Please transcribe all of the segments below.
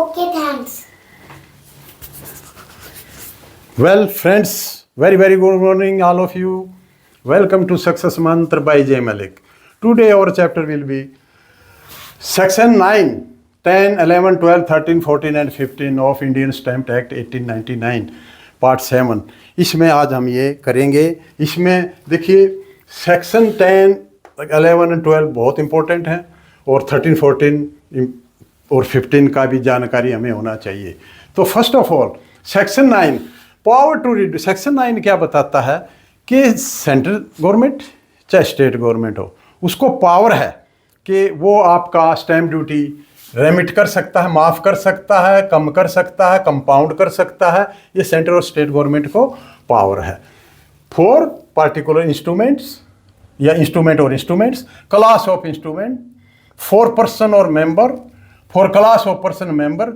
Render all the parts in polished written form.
Okay, thanks. Well, friends, very good morning, all of you. Welcome to Success Mantra by Jay Malik. Today, our chapter will be Section 9, 10, 11, 12, 13, 14, and 15 of Indian Stamp Act 1899, Part 7. इसमें आज हम ये करेंगे. इसमें देखिए section 10, 11 और 12 बहुत important हैं और 13, 14 और 15 का भी जानकारी हमें होना चाहिए. तो first of all section 9 power to reduce. Section 9 क्या बताता है कि सेंट्रल गवर्नमेंट चाहे स्टेट गवर्नमेंट हो, उसको पावर है कि वो आपका स्टैम्प ड्यूटी रेमिट कर सकता है, माफ़ कर सकता है, कम कर सकता है, कंपाउंड कर सकता है. ये सेंट्रल और स्टेट गवर्नमेंट को पावर है. फॉर पार्टिकुलर इंस्ट्रूमेंट्स या इंस्ट्रूमेंट और instruments, class of instrument, for person और member, for class of person member,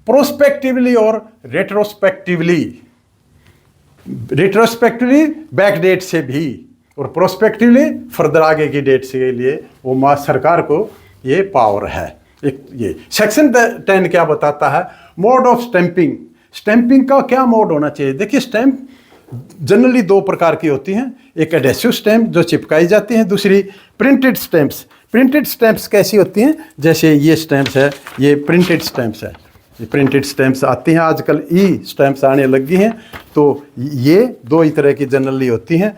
prospectively और रेट्रोस्पेक्टिवली. रेट्रोस्पेक्टिवली बैक डेट से भी और प्रोस्पेक्टिवली फर्दर आगे की डेट से लिए वो सरकार को ये पावर है. एक ये सेक्शन 10 क्या बताता है? Mode of stamping. स्टैंपिंग का क्या मोड होना चाहिए? देखिए स्टैंप जनरली दो प्रकार की होती हैं. एक एडेसिव स्टैंप जो चिपकाई जाती हैं, दूसरी प्रिंटेड स्टैंप्स. प्रिंटेड स्टैंप्स कैसी होती हैं? जैसे ये स्टैंप्स है, ये प्रिंटेड स्टैंप्स है. ये प्रिंटेड स्टैंप्स आती हैं आजकल, ई स्टैंप्स आने लगी हैं. तो ये दो ही तरह की जनरली होती हैं.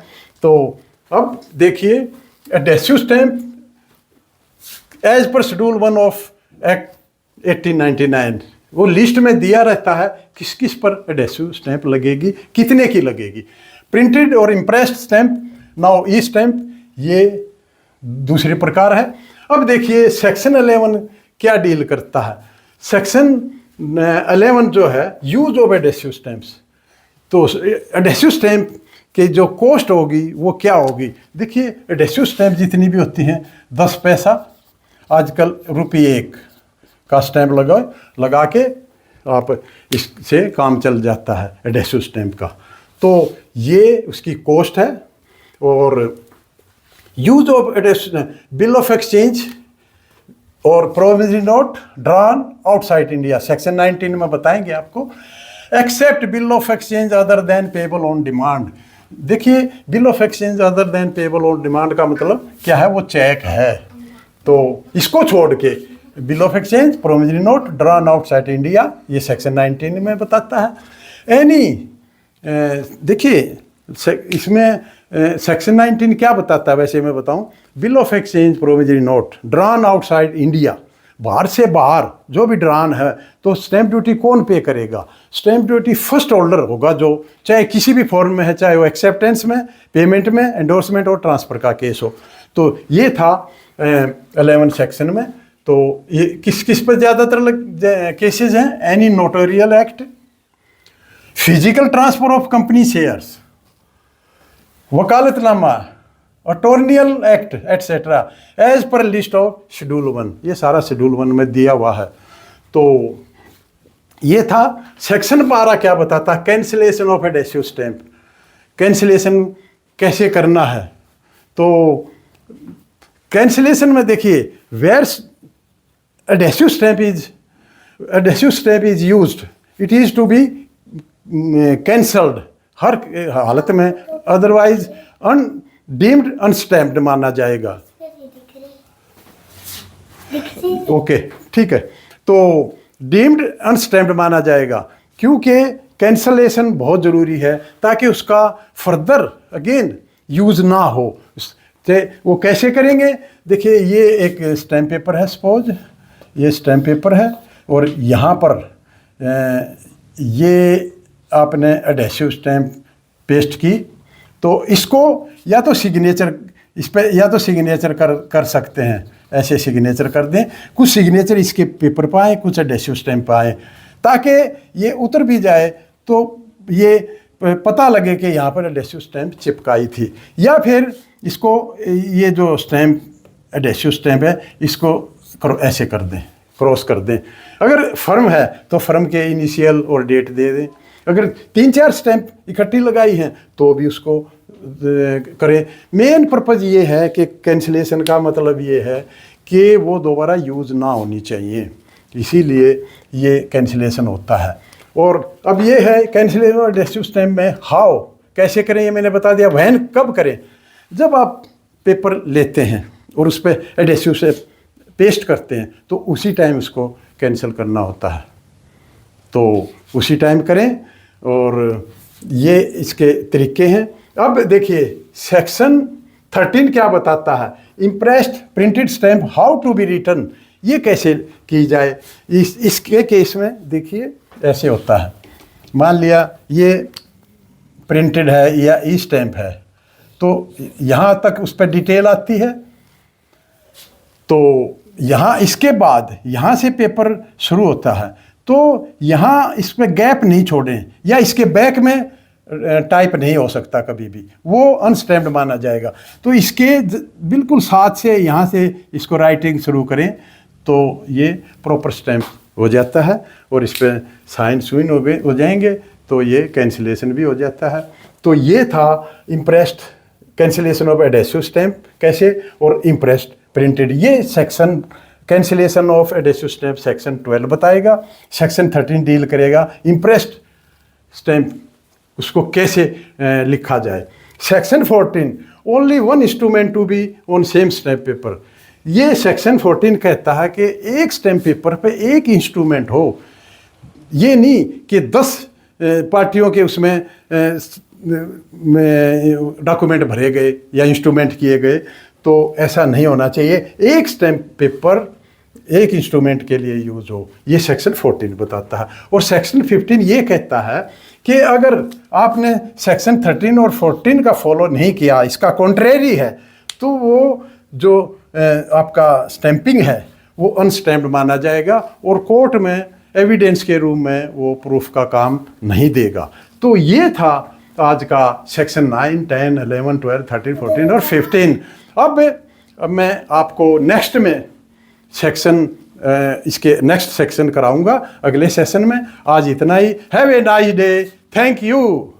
तो अब देखिए adhesive stamp as per schedule 1 of act 1899 वो लिस्ट में दिया रहता है किस किस पर एडेसिव स्टैंप लगेगी, कितने की लगेगी. प्रिंटेड और इम्प्रेस्ड स्टैंप, नाउ ई स्टैंप, ये दूसरे प्रकार है. अब देखिए सेक्शन 11 क्या डील करता है. सेक्शन 11 जो है यूज ऑफ एडेसिव स्टैंप्स. तो एडेसिव स्टैंप के जो कॉस्ट होगी वो क्या होगी? देखिए एडेसिव स्टैंप जितनी भी होती हैं 10 पैसा, आजकल ₹1 का स्टैंप लगा के आप इससे काम चल जाता है एडेसिव स्टैंप का. तो ये उसकी कॉस्ट है. और use of adhesive bill of exchange और provisionary note drawn outside India, section 19 में बताएंगे आपको. Except bill of exchange other than payable on demand. देखिए bill of exchange other than payable on demand का मतलब क्या है? वो चेक है. तो इसको छोड़ के bill of exchange, provisionary note drawn outside India, ये सेक्शन 19 में बताता है. एनी देखिए इसमें सेक्शन 19 क्या बताता है? वैसे मैं बताऊं, bill of exchange, provisionary note drawn outside India, बाहर से बाहर जो भी ड्रॉन है तो स्टैंप ड्यूटी कौन पे करेगा? स्टैंप ड्यूटी फर्स्ट होल्डर होगा, जो चाहे किसी भी फॉर्म में है, चाहे वो एक्सेप्टेंस में, पेमेंट में, एंडोर्समेंट और ट्रांसफ़र का केस हो. तो ये था 11 सेक्शन में. तो ये किस किस पर ज़्यादातर केसेस हैं? Any notarial act, physical transfer of company shares, वकालतनामा, attornial act etcetera as per list of schedule 1. ये सारा शेड्यूल 1 में दिया हुआ है. तो ये था. सेक्शन 12 क्या बताता? Cancellation of adhesive stamp. Cancellation कैसे करना है? तो कैंसिलेशन में देखिए where adhesive stamp is used it is to be cancelled हर हालत में, अदरवाइज डीम्ड अनस्टैम्प्ड माना जाएगा. ओके, ठीक है. तो डीम्ड अनस्टैम्प्ड माना जाएगा क्योंकि कैंसलेशन बहुत ज़रूरी है ताकि उसका फर्दर अगेन यूज़ ना हो. वो कैसे करेंगे? देखिए ये एक स्टैम्प पेपर है, सपोज ये स्टैम्प पेपर है और यहाँ पर ये आपने एडेसिव स्टैम्प पेस्ट की. तो इसको या तो सिग्नेचर, इस पर या तो सिग्नेचर कर सकते हैं, ऐसे सिग्नेचर कर दें. कुछ सिग्नेचर इसके पेपर पर आए, कुछ एडेसिव स्टैम्प पर आए, ताकि ये उतर भी जाए तो ये पता लगे कि यहाँ पर एडेसिव स्टैम्प चिपकाई थी. या फिर इसको ये जो स्टैम्प एडेसिव स्टैम्प है इसको ऐसे कर दें, क्रॉस कर दें. अगर फर्म है तो फर्म के इनिशियल और डेट दे दें. अगर 3-4 स्टैम्प इकट्ठी लगाई हैं तो भी उसको करें. मेन पर्पज़ ये है कि कैंसिलेशन का मतलब ये है कि वो दोबारा यूज़ ना होनी चाहिए. इसीलिए ये कैंसिलेशन होता है। और अब ये है कैंसिलेशन और एडहेसिव स्टैम्प में हाउ कैसे करें, ये मैंने बता दिया। व्हेन कब करें, जब आप पेपर लेते हैं और उस पर एडहेसिव से पेस्ट करते हैं तो उसी टाइम उसको कैंसिल करना होता है, तो उसी टाइम करें। और ये इसके तरीके हैं। अब देखिए सेक्शन 13 क्या बताता है, impressed printed stamp how to be written, ये कैसे की जाए। इसके केस में देखिए ऐसे होता है, मान लिया ये प्रिंटेड है या ई स्टैम्प है, तो यहाँ तक उस पर डिटेल आती है। तो यहाँ इसके बाद यहाँ से पेपर शुरू होता है, तो यहाँ इसमें गैप नहीं छोड़ें या इसके बैक में टाइप नहीं हो सकता कभी भी, वो अनस्टैम्प्ड माना जाएगा। तो इसके बिल्कुल साथ से यहाँ से इसको राइटिंग शुरू करें तो ये प्रॉपर स्टैम्प हो जाता है और इस पर साइन सुइन हो जाएंगे, तो ये कैंसिलेशन भी हो जाता है। तो ये था impressed cancellation of adhesive stamp कैसे, और इम्प्रेस्ड प्रिंटेड। ये section cancellation of adhesive stamp section 12 बताएगा। सेक्शन 13 डील करेगा इम्प्रेस्ड स्टैम्प उसको कैसे लिखा जाए। Section 14 only one instrument to be on same stamp paper. ये सेक्शन 14 कहता है कि एक स्टैम्प पेपर पे एक इंस्ट्रूमेंट हो, ये नहीं कि 10 पार्टियों के उसमें डॉक्यूमेंट भरे गए या इंस्ट्रूमेंट किए गए, तो ऐसा नहीं होना चाहिए। एक स्टैम्प पेपर एक इंस्ट्रूमेंट के लिए यूज़ हो, ये सेक्शन 14 बताता है। और सेक्शन 15 ये कहता है कि अगर आपने सेक्शन 13 और 14 का फॉलो नहीं किया, इसका कॉन्ट्रेरी है, तो वो जो आपका स्टैंपिंग है वो अनस्टैम्प्ड माना जाएगा और कोर्ट में एविडेंस के रूप में वो प्रूफ का काम नहीं देगा। तो ये था आज का सेक्शन 9, 10, 11, 12, 13, 14 और 15। अब मैं आपको नेक्स्ट में सेक्शन इसके नेक्स्ट सेक्शन कराऊंगा अगले सेशन में। आज इतना ही। Have a nice day. Thank you.